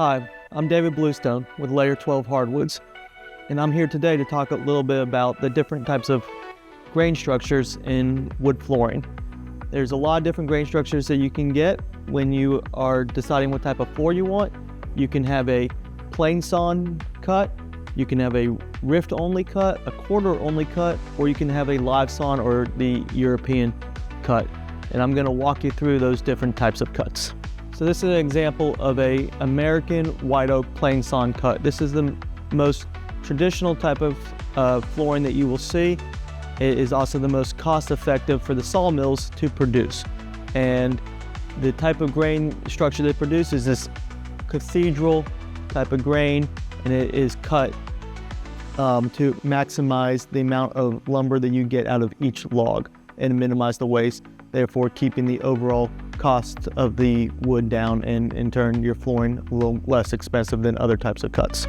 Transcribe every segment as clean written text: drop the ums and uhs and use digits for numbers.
Hi, I'm David Bluestone with Layer 12 Hardwoods, and I'm here today to talk a little bit about the different types of grain structures in wood flooring. There's a lot of different grain structures that you can get when you are deciding what type of floor you want. You can have a plain-sawn cut, you can have a rift-only cut, a quarter-only cut, or you can have a live sawn or the European cut. And I'm going to walk you through those different types of cuts. So this is an example of a American white oak plain sawn cut. This is the most traditional type of flooring that you will see. It is also the most cost effective for the sawmills to produce. And the type of grain structure they produce is this cathedral type of grain, and it is cut to maximize the amount of lumber that you get out of each log and minimize the waste, therefore keeping the overall cost of the wood down, and in turn your flooring a little less expensive than other types of cuts.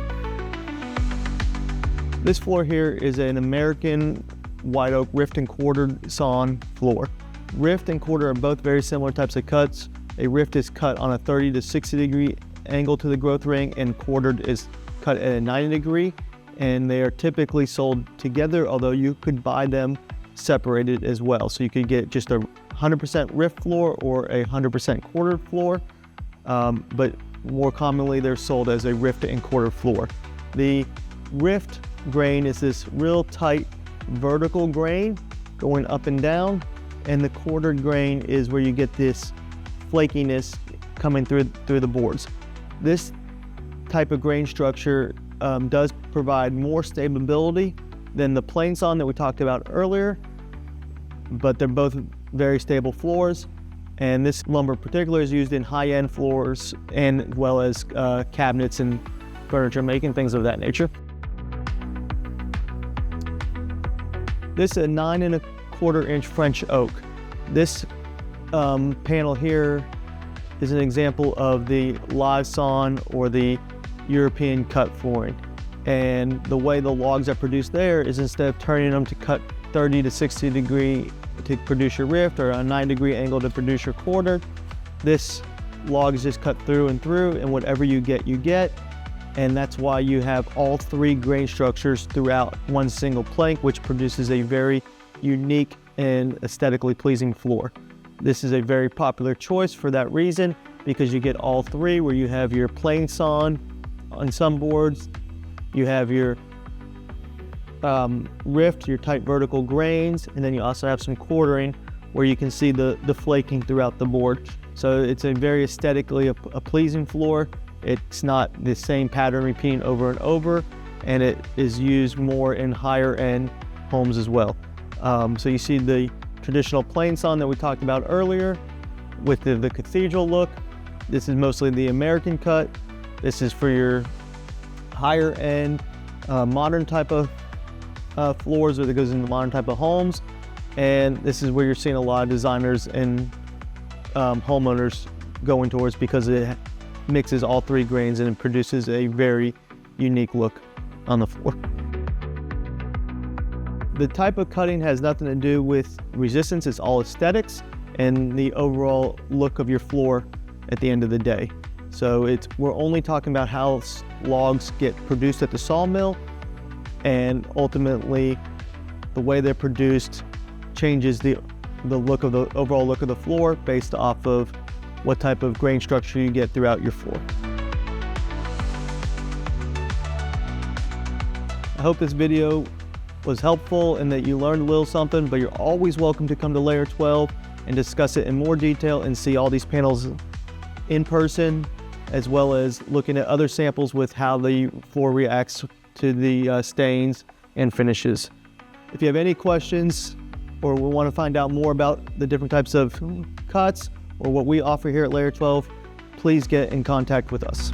This floor here is an American white oak rift and quarter sawn floor. Rift and quarter are both very similar types of cuts. A rift is cut on a 30 to 60 degree angle to the growth ring, and quartered is cut at a 90 degree, and they are typically sold together, although you could buy them separated as well. So you could get just a 100% rift floor or a 100% quartered floor, but more commonly they're sold as a rift and quarter floor. The rift grain is this real tight vertical grain going up and down, and the quartered grain is where you get this flakiness coming through the boards. This type of grain structure does provide more stability than the plain sawn that we talked about earlier, but they're both very stable floors, and this lumber in particular is used in high-end floors and as well as cabinets and furniture making, things of that nature. This is a 9 1/4 inch French oak. This panel here is an example of the live sawn or the European cut flooring. And the way the logs are produced there is, instead of turning them to cut 30 to 60 degree to produce your rift, or a 90 degree angle to produce your quarter, this log is just cut through and through, and whatever you get, you get. And that's why you have all three grain structures throughout one single plank, which produces a very unique and aesthetically pleasing floor. This is a very popular choice for that reason, because you get all three, where you have your plain sawn on some boards, you have your rift, your tight vertical grains, and then you also have some quartering where you can see the flaking throughout the board. So it's a very aesthetically a pleasing floor. It's not the same pattern repeating over and over, and it is used more in higher end homes as well. So you see the traditional plain sawn that we talked about earlier with the cathedral look. This is mostly the American cut. This is for your higher end modern type of floors, where it goes into modern type of homes. And this is where you're seeing a lot of designers and homeowners going towards, because it mixes all three grains and it produces a very unique look on the floor. The type of cutting has nothing to do with resistance, it's all aesthetics and the overall look of your floor at the end of the day. So we're only talking about how logs get produced at the sawmill, and ultimately the way they're produced changes the look of the overall look of the floor based off of what type of grain structure you get throughout your floor. I hope this video was helpful and that you learned a little something, but you're always welcome to come to Layer 12 and discuss it in more detail and see all these panels in person, as well as looking at other samples with how the floor reacts to the stains and finishes. If you have any questions or want to find out more about the different types of cuts or what we offer here at Layer 12, please get in contact with us.